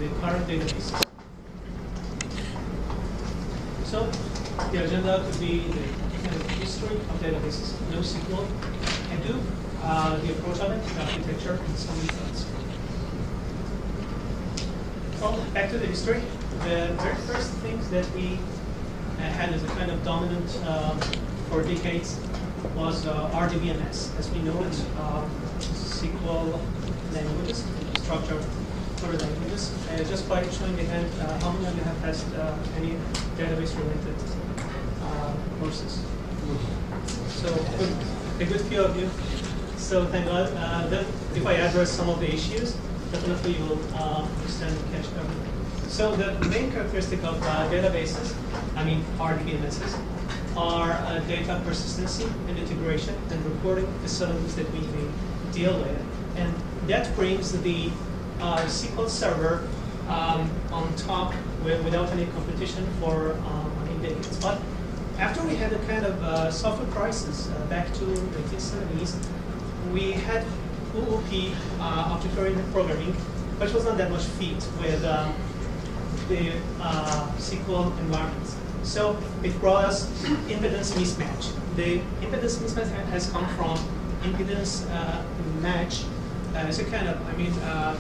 the current database. So the agenda could be the kind of history of databases, NoSQL, Hadoop, the approach of it, the architecture, and some methods. Well, back to the history. The very first things that we had as a kind of dominant for decades was RDBMS, as we know it, SQL languages, structured query languages. Just by showing the hand, how many of you have passed any database-related courses? So a good few of you. So thank God. Then if I address some of the issues, definitely you will understand and catch everything. So the main characteristic of databases, I mean RDBMSs, are data persistency and integration and reporting facilities that we may deal with. And that brings the SQL Server on top without any competition for many decades. But after we had a kind of software crisis back to the 1970s, we had OOP, object-oriented programming, which was not that much fit with the SQL environments. So it brought us impedance mismatch. The impedance mismatch has come from impedance match. It's a kind of, a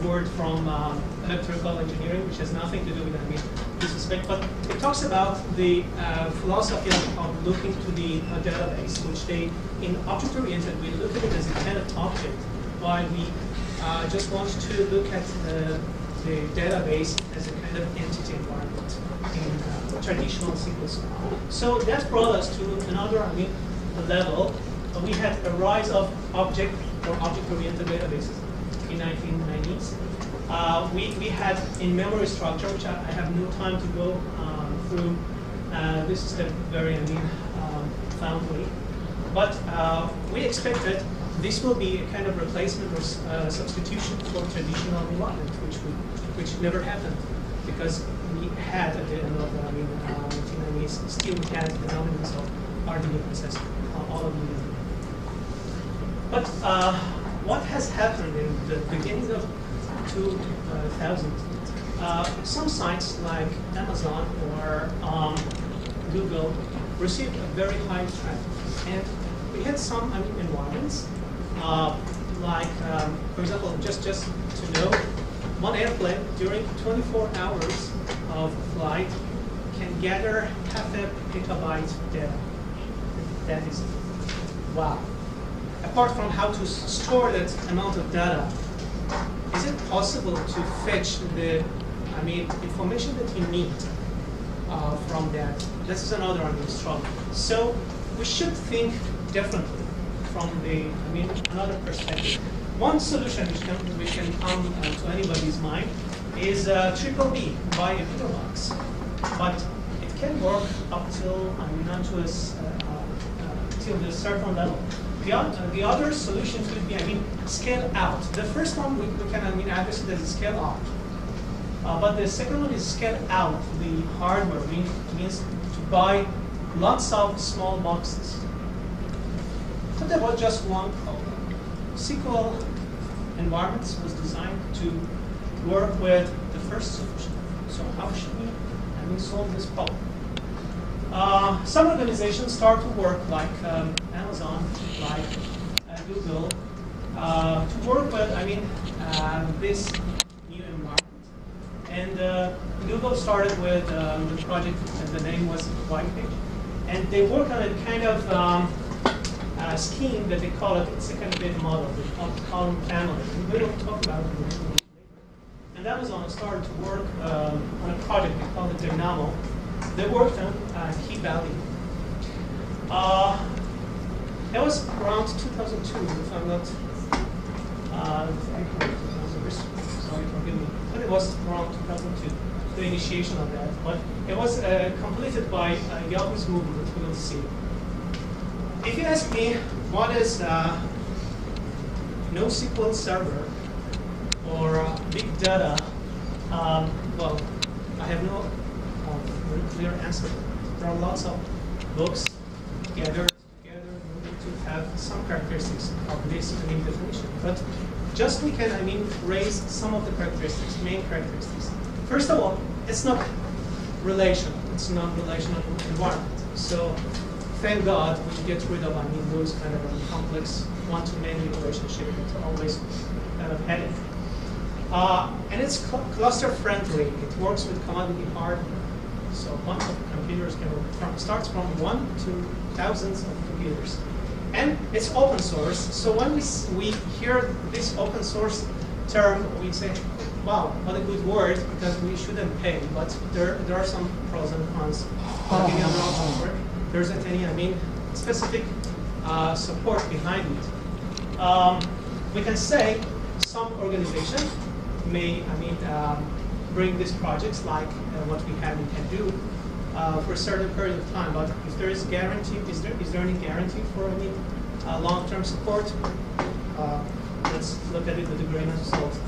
word from electrical engineering, which has nothing to do with, this respect, but it talks about the philosophy of looking to the database, which they, in object-oriented, we look at it as a kind of object, while we just want to look at the database as a kind of entity environment in traditional SQL style. So that brought us to another level. We had a rise of object or object-oriented databases in 1990s. We had in-memory structure, which I have no time to go through. This is the very found way. But we expected this will be a kind of replacement or substitution for traditional environment, which never happened, because we had at the end of the 1990s still had the dominance of RDBMS all of the. But what has happened in the beginning of 2000? Some sites like Amazon or Google received a very high traffic, and we had some environments like, for example, just to know, one airplane during 24 hours of flight can gather half a petabyte data. That is, wow. Apart from how to store that amount of data, is it possible to fetch the information that you need from that? This is another struggle. So we should think differently from the another perspective. One solution which can come to anybody's mind is triple B by a box, but it can work up till not to till a certain level. The other solution could be scale out. The first one we can address it as a scale up, but the second one is scale out. The hardware means to buy lots of small boxes. So there was just one problem. SQL environments was designed to work with the first solution. So how should we solve this problem? Some organizations start to work like Amazon, like Google, to work with this new environment. And Google started with the project, and the name was Whitepage, and they worked on a kind of scheme that they call it, it's a kind of data model, they call it column family. And we will talk about it later. And Amazon started to work on a project, they call it Dynamo. They worked on key value. It was around 2002, if I'm not, sorry, forgive me. But it was around 2002, the initiation of that. But it was completed by Yahoo's movement, we will see. If you ask me, what is NoSQL server or big data? Well, I have no very clear answer. There are lots of books gathered together to have some characteristics of this definition. But just we can, raise some of the characteristics, main characteristics. First of all, it's not relational. It's non-relational environment. So thank God we get rid of, those kind of complex one-to-many relationship. It's always kind of headache. And it's cluster friendly. It works with commodity hardware. So a bunch of computers starts from 1 to thousands of computers. And it's open source. So when we hear this open source term, we say, wow, what a good word, because we shouldn't pay. But there are some pros and cons. There isn't any, specific support behind it. We can say some organization may, bring these projects like what we have in Hadoop for a certain period of time. But if there is guarantee, is there any guarantee for any long-term support? Let's look at it with a grain of salt.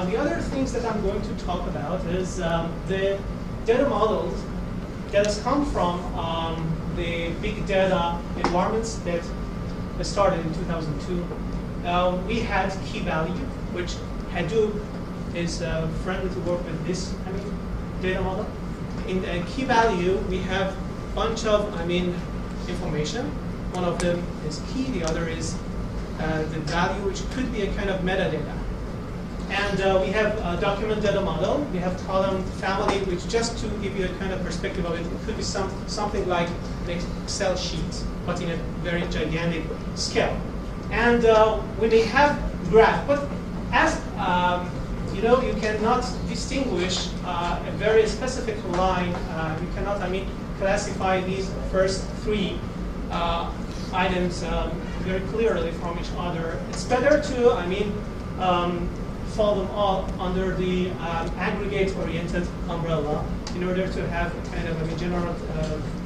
The other things that I'm going to talk about is the data models that has come from the big data environments that started in 2002. We had key value, which Hadoop is friendly to work with this data model. In key value, we have a bunch of information. One of them is key, the other is the value, which could be a kind of metadata. And we have a document data model. We have column family, which just to give you a kind of perspective of it, it could be something like an Excel sheet, but in a very gigantic scale. And we may have graph, but as you cannot distinguish a very specific line. You cannot, classify these first three items very clearly from each other. It's better to, fall them all under the aggregate-oriented umbrella in order to have a kind of general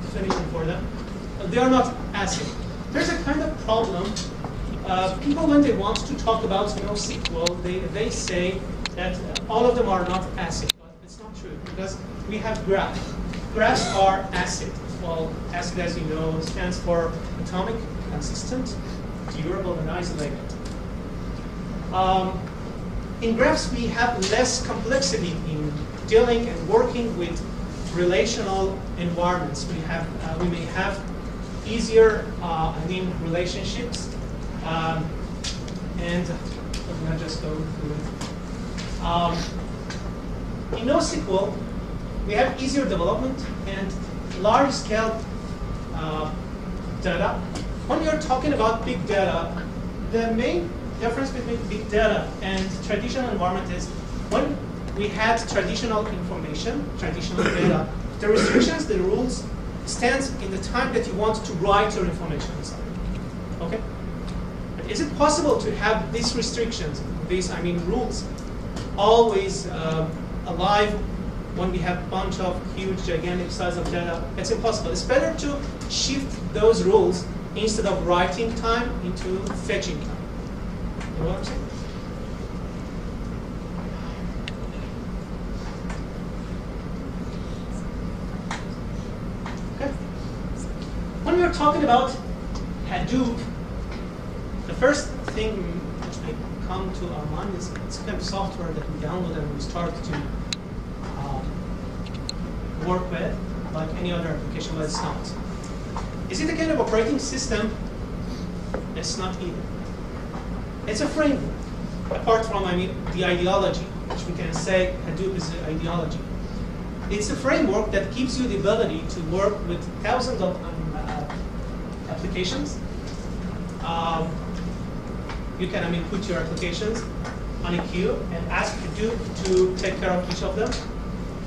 definition for them. They are not ACID. There's a kind of problem. People, when they want to talk about NoSQL, they say that all of them are not ACID, but it's not true because we have graph. Graphs are ACID. Well, ACID, as you know, stands for atomic, consistent, durable, and isolated. In graphs, we have less complexity in dealing and working with relational environments. We may have easier, relationships, and I'm gonna just go through it. In NoSQL, we have easier development and large-scale data. When you're talking about big data, the main difference between big data and traditional environment is when we had traditional information, traditional data, the restrictions, the rules, stands in the time that you want to write your information inside. Okay? But is it possible to have these restrictions, these rules, always alive when we have a bunch of huge, gigantic size of data? It's impossible. It's better to shift those rules instead of writing time into fetching time. You know what I'm saying? Okay. When we're talking about Hadoop, the first thing which may come to our mind is it's kind of software that we download and we start to work with, like any other application, but it's not. Is it a kind of operating system? It's not either. It's a framework, apart from the ideology, which we can say Hadoop is the ideology. It's a framework that gives you the ability to work with thousands of applications. You can put your applications on a queue and ask Hadoop to take care of each of them.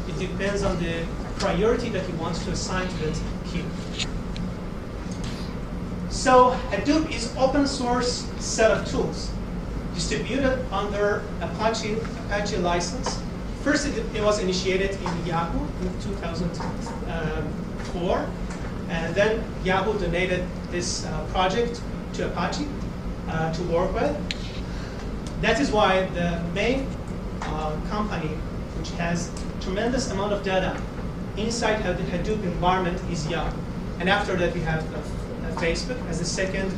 It depends on the priority that you want to assign to that queue. So Hadoop is open source set of tools distributed under Apache license. First, it was initiated in Yahoo in 2004, and then Yahoo donated this project to Apache to work with. That is why the main company, which has tremendous amount of data inside the Hadoop environment, is Yahoo. And after that, we have Facebook as the second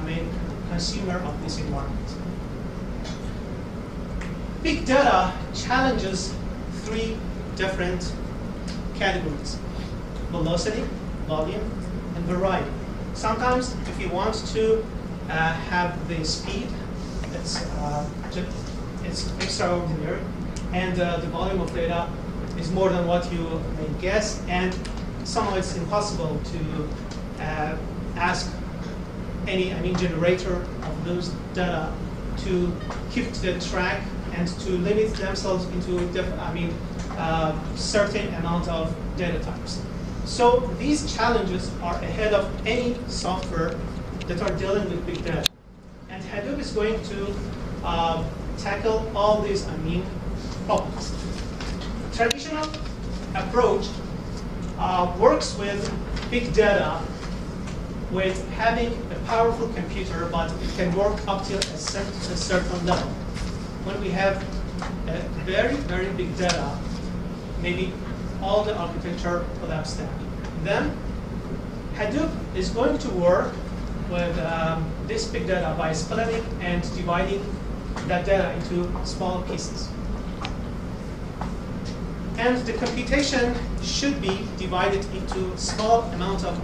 main consumer of this environment. Big data challenges three different categories: velocity, volume, and variety. Sometimes if you want to have the speed, it's extraordinary, and the volume of data is more than what you may guess, and somehow it's impossible to ask any generator of those data to keep the track and to limit themselves into certain amount of data types. So these challenges are ahead of any software that are dealing with big data. And Hadoop is going to tackle all these problems. Traditional approach works with big data with having a powerful computer, but it can work up to a certain level. When we have a very, very big data, maybe all the architecture collapses down. Then Hadoop is going to work with this big data by splitting and dividing that data into small pieces. And the computation should be divided into small amounts of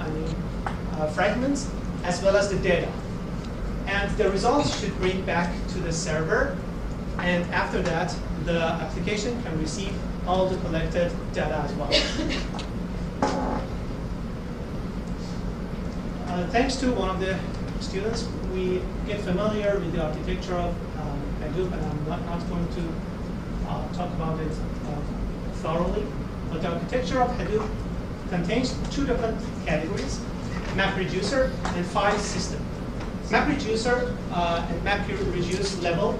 fragments as well as the data. And the results should bring back to the server. And after that, the application can receive all the collected data as well. Thanks to one of the students, we get familiar with the architecture of Hadoop, and I'm not going to talk about it thoroughly. But the architecture of Hadoop contains two different categories: MapReducer and file system. MapReducer and MapReduce level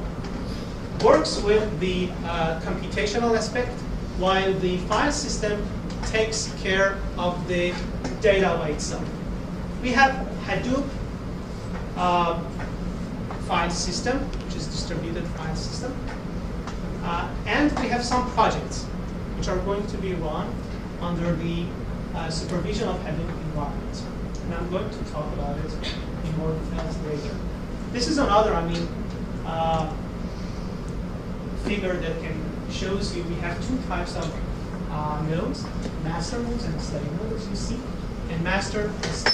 works with the computational aspect, while the file system takes care of the data by itself. We have Hadoop file system, which is distributed file system, and we have some projects which are going to be run under the supervision of Hadoop environment. And I'm going to talk about it in more details later. This is another, figure that shows you we have two types of nodes: master nodes and slave nodes, you see. And master is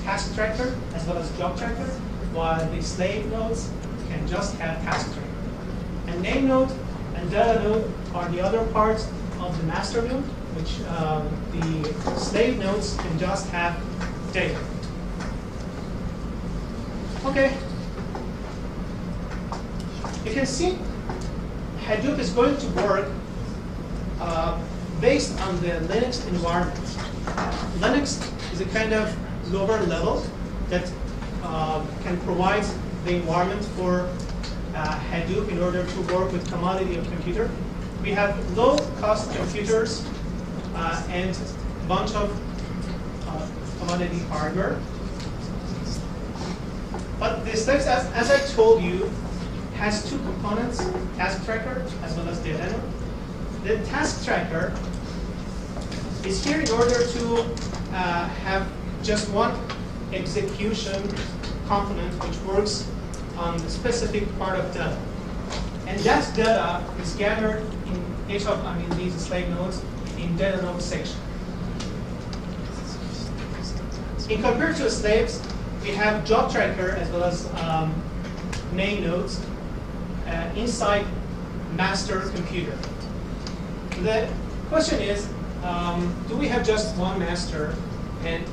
task tracker as well as job tracker, while the slave nodes can just have task tracker. And name node and data node are the other parts of the master node, which the slave nodes can just have data. Okay. You can see Hadoop is going to work based on the Linux environment. Linux is a kind of lower level that can provide the environment for Hadoop in order to work with commodity of computer. We have low-cost computers and a bunch of commodity hardware. But this text, as I told you, has two components: task tracker as well as data node. The task tracker is here in order to have just one execution component which works on a specific part of data. And that data is gathered in each of these slave nodes in data node section. In compared to slaves, we have job tracker as well as main nodes inside master computer. The question is, do we have just one master? And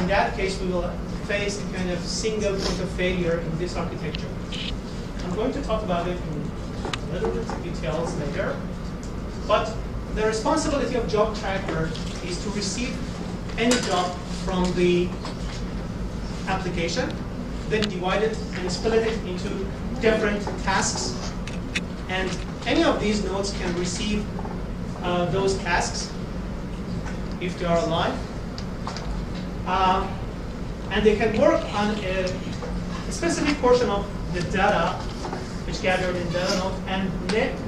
in that case, we will face a kind of single point of failure in this architecture. I'm going to talk about it in a little bit of details later. But the responsibility of job tracker is to receive any job from the application, then divide it and split it into different tasks. And any of these nodes can receive those tasks if they are alive. And they can work on a specific portion of the data which gathered in data node, and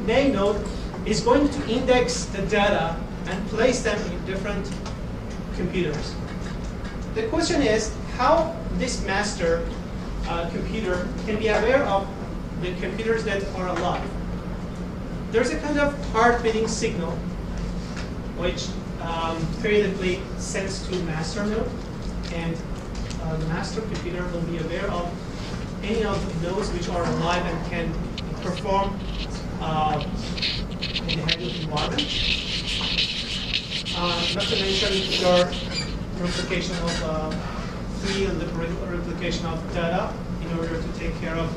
main node is going to index the data and place them in different computers. The question is how this master computer can be aware of the computers that are alive. there's a kind of heart-beating signal which periodically sends to master node, and the master computer will be aware of any of the nodes which are alive and can perform in the Hadoop environment. Not to mention your replication of free replication of data in order to take care of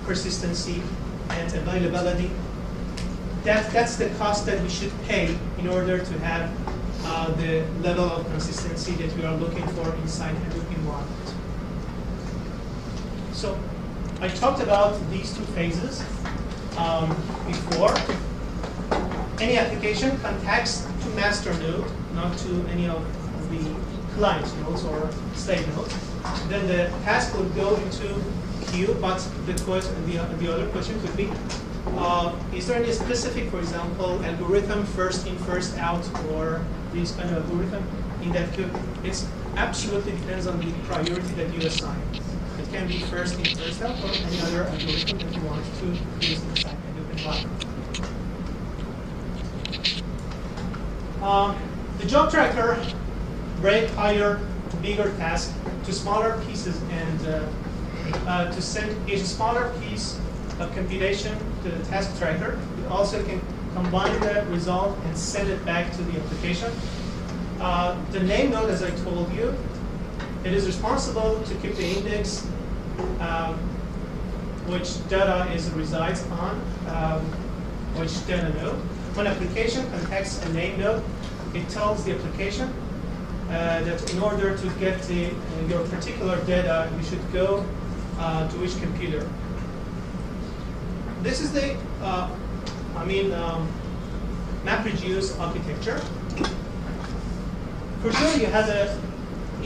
persistency and availability. That's the cost that we should pay in order to have the level of consistency that we are looking for inside Hadoop environment. So I talked about these two phases before. Any application contacts to master node, not to any of the client nodes or slave nodes. Then the task would go into queue, but the other question could be, is there any specific, for example, algorithm first in, first out, or this kind of algorithm in that queue? It absolutely depends on the priority that you assign. It can be first in, first out, or any other algorithm that you want to use inside Hadoop environment. The job tracker breaks higher, bigger tasks to smaller pieces and to send a smaller piece of computation to the task tracker. It also can combine the result and send it back to the application. The name node, as I told you, it is responsible to keep the index which data resides on, which data node. When application contacts a name node, it tells the application that in order to get your particular data, you should go to which computer. This is the, MapReduce architecture. For sure, you have the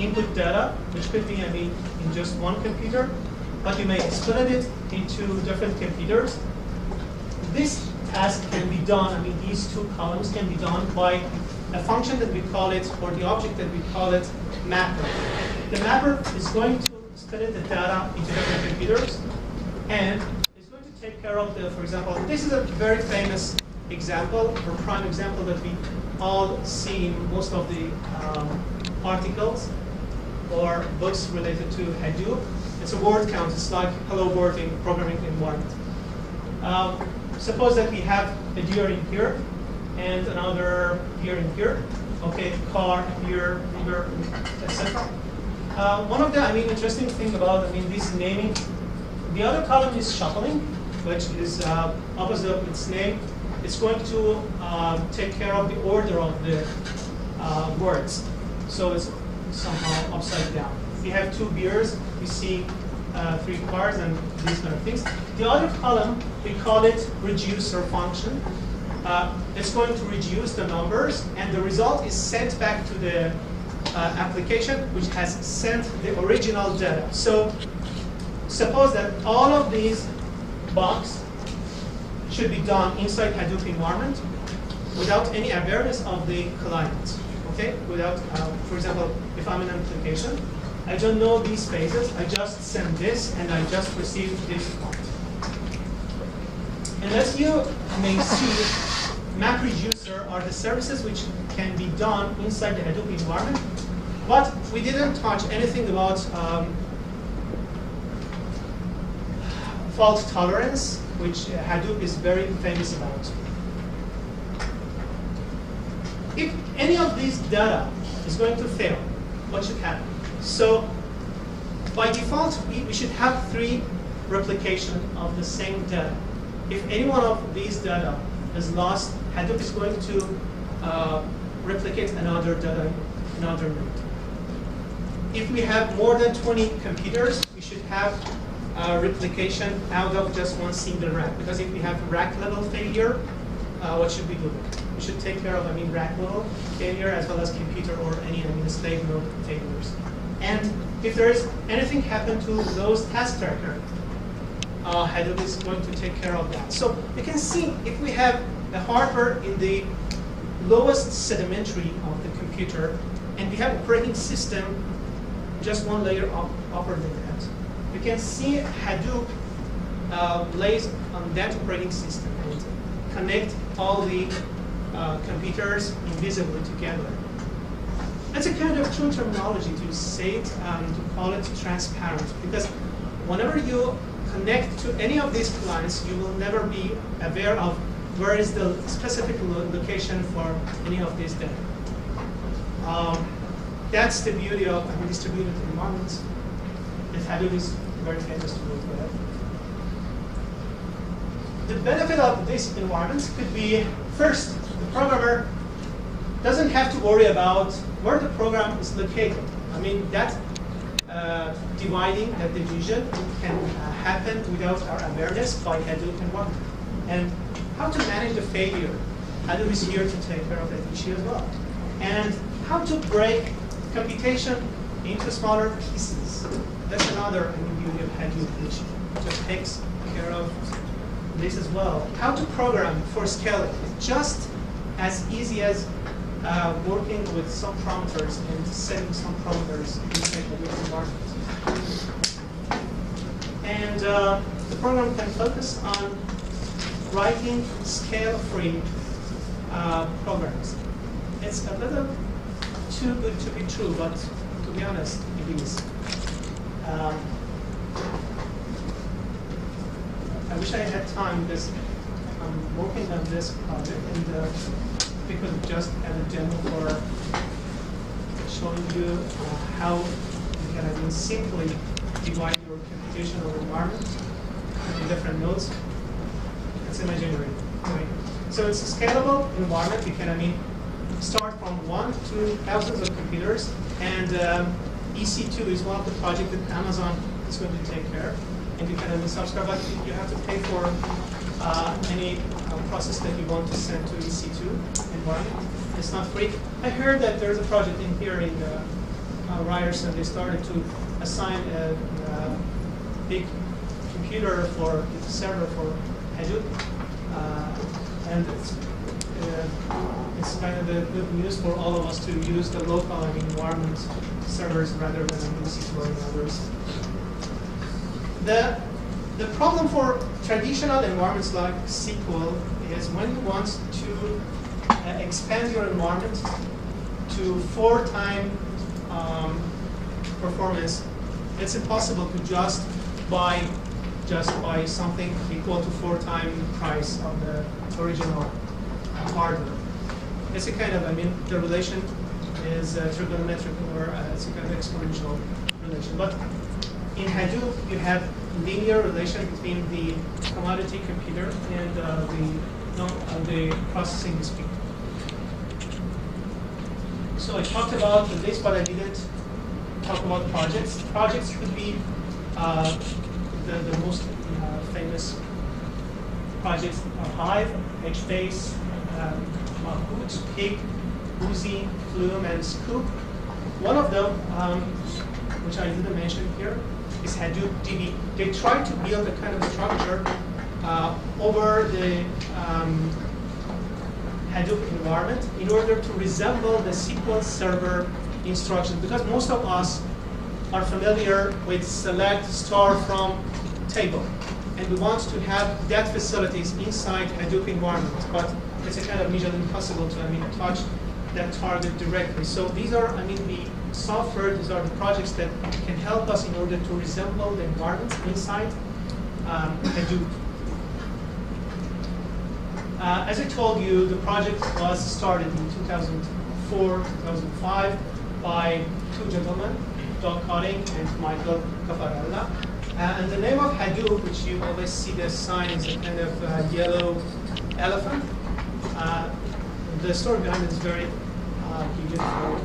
input data, which could be, in just one computer, but you may split it into different computers. This task can be done, these two columns can be done by a function that we call it, or the object that we call it, mapper. The mapper is going to split the data into different computers, and is going to take care of the, for example, this is a very famous example, or prime example that we all see in most of the articles or books related to Hadoop. It's a word count. It's like hello world in programming environment. Suppose that we have a deer in here and another deer in here. Okay, car here, river, etc. One of the interesting thing about this naming, the other column is shuffling, which is opposite of its name. It's going to take care of the order of the words. So it's somehow upside down. We have two beers, we see 3 cars and these kind of things. The other column, we call it reducer function. It's going to reduce the numbers, and the result is sent back to the application, which has sent the original data. So suppose that all of these boxes should be done inside Hadoop environment without any awareness of the client. Okay, without, for example, if I'm in an application, I don't know these phases. I just send this, and I just receive this point. And as you may see, MapReducer are the services which can be done inside the Hadoop environment. But we didn't touch anything about fault tolerance, which Hadoop is very famous about. If any of these data is going to fail, what should happen? So by default, we should have 3 replications of the same data. If any one of these data is lost, Hadoop is going to replicate another data, another node. If we have more than 20 computers, we should have replication out of just one single rack. Because if we have rack level failure, what should we do? We should take care of rack level failure as well as computer or any slave node failures. And if there is anything happen to those task tracker, Hadoop is going to take care of that. So you can see if we have a hardware in the lowest sedimentary of the computer, and we have operating system just one layer upper than that, we you can see Hadoop lays on that operating system and connect all the computers invisibly together. That's a kind of true terminology to say it, to call it transparent, because whenever you connect to any of these clients, you will never be aware of where is the specific location for any of these data. That's the beauty of distributed environments. And Hadoop is very famous to work with. The benefit of these environments could be, first, the programmer doesn't have to worry about where the program is located. I mean, that dividing, that division can happen without our awareness by Hadoop environment. And how to manage the failure. Hadoop is here to take care of that issue as well. And how to break computation into smaller pieces. That's another beauty of Hadoop, which just takes care of this as well. How to program for scaling. It's just as easy as working with some parameters and setting some parameters inside the environment. And the program can focus on writing scale-free programs. It's a little too good to be true, but to be honest, it is. I wish I had time because I'm working on this project, and we could just have a demo for showing you how you can simply divide your computational environment in different nodes. Let's imagine anyway. So it's a scalable environment. You can start from 1 to thousands of computers, and EC2 is one of the projects that Amazon is going to take care. And you can subscribe, but you have to pay for any process that you want to send to EC2 environment. It's not free. I heard that there's a project in here in Ryerson. They started to assign a big computer for the server for Hadoop, and it's kind of a good news for all of us to use the local environment servers rather than EC2 and others. The problem for traditional environments like SQL is when you want to expand your environment to 4x performance, it's impossible to just buy something equal to 4x price of the original hardware. It's a kind of, the relation is trigonometric, or it's a kind of exponential relation. But in Hadoop, you have linear relation between the commodity computer and the processing speed. So I talked about this, but I didn't talk about projects. Projects could be the most famous projects are Hive, HBase, Mahout, Pig, Uzi, Flume, and Scoop. One of them, which I didn't mention here, is Hadoop DB. They tried to build a kind of structure over the Hadoop environment in order to resemble the SQL Server instructions, because most of us are familiar with select star from table, and we want to have that facilities inside Hadoop environment, but it's a kind of mission impossible to touch that target directly. So these are the software, these are the projects that can help us in order to resemble the environments inside Hadoop. As I told you, the project was started in 2004, 2005 by two gentlemen, Doug Cotting and Michael Caffarella. And the name of Hadoop, which you always see the sign, is a kind of yellow elephant. The story behind it is very beautiful.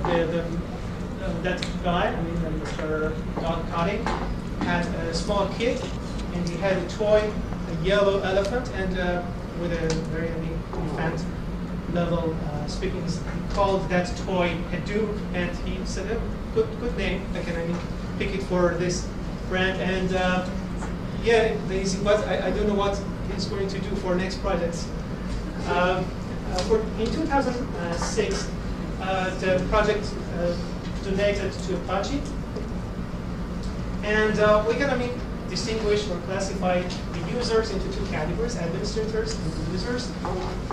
That guy, Mr. Doug Cotting, had a small kid, and he had a toy, a yellow elephant, and with a very infant level speaking, he called that toy Hadoop, and he said, good name, I can pick it for this brand. And yeah, but I don't know what he's going to do for next projects. In 2006, the project donated to Apache, And we can, distinguish or classify the users into two categories, administrators and users.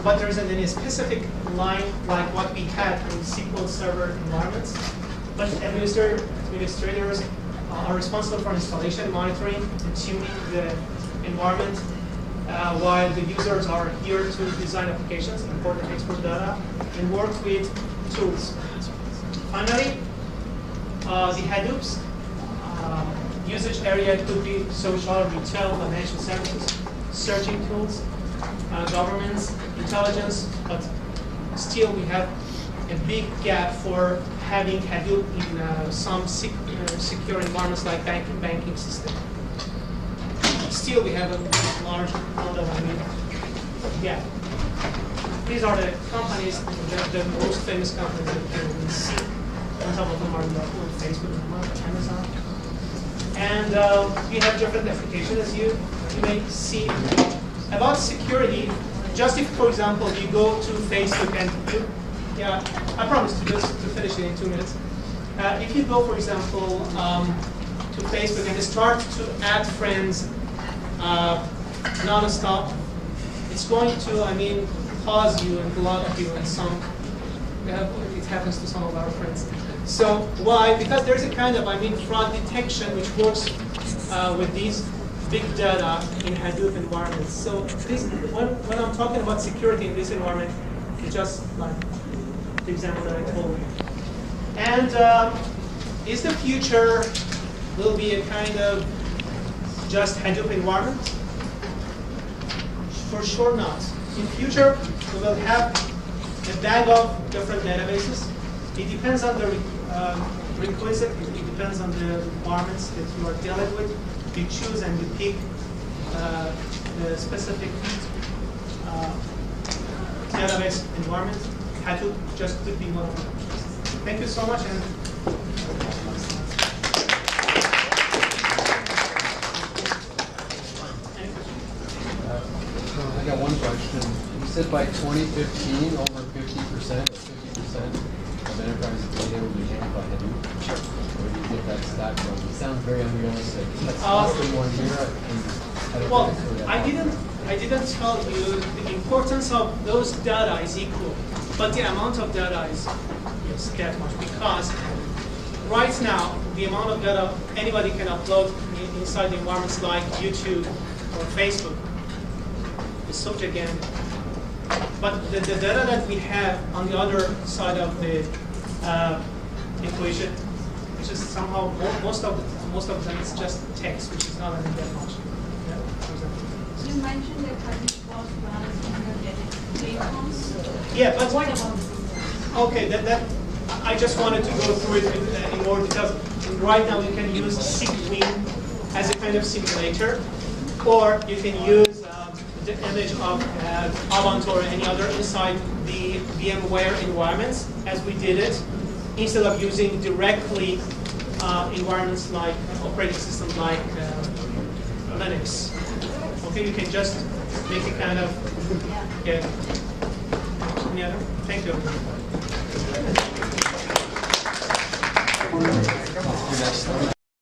But there isn't any specific line like what we had in SQL Server environments. But administrators are responsible for installation, monitoring, and tuning the environment, while the users are here to design applications, import and export data, and work with tools. Finally, the Hadoops usage area could be social, retail, financial services, searching tools, governments, intelligence, but still we have a big gap for having Hadoop in some secure environments like banking system. Still, we have a large amount of gap. These are the companies, the most famous companies that you can see. On top of them are Yahoo, Facebook, Amazon. And we have different applications, as you may see. About security, just if, for example, you go to Facebook and I promise to finish it in 2 minutes. If you go, for example, to Facebook and start to add friends non-stop, it's going to, pause you and block you and some. It happens to some of our friends. So why? Because there's a kind of, fraud detection which works with these big data in Hadoop environments. So this, when I'm talking about security in this environment, it's just like the example that I told you. And is the future will be a kind of just Hadoop environment? For sure not. In future, we will have a bag of different databases. It depends on the requisite, it depends on the requirements that you are dealing with. You choose and you pick the specific database environment. Hadoop just could be one of them. Thank you so much. And I got one question. You said by 2015, over 50% of enterprise data will be handled by Hadoop. Sure. Where do you get that stat from? It sounds very unrealistic. That's less than 1 year. Well, I didn't tell you the importance of those data is equal, but the amount of data is that much, because right now the amount of data anybody can upload inside the environments like YouTube or Facebook is so gigantic. But the data that we have on the other side of the equation, which is somehow most of them is just text, which is not that much. Yeah, for example. You mentioned that Hadoop was running in your platforms. Yeah, but what about the okay, that I just wanted to go through it in more details. Right now, you can use SigWin as a kind of simulator, or you can use the image of Avant or any other inside the VMware environments, as we did it, instead of using directly environments like operating systems like Linux. Okay, you can just make a kind of Any other? Thank you.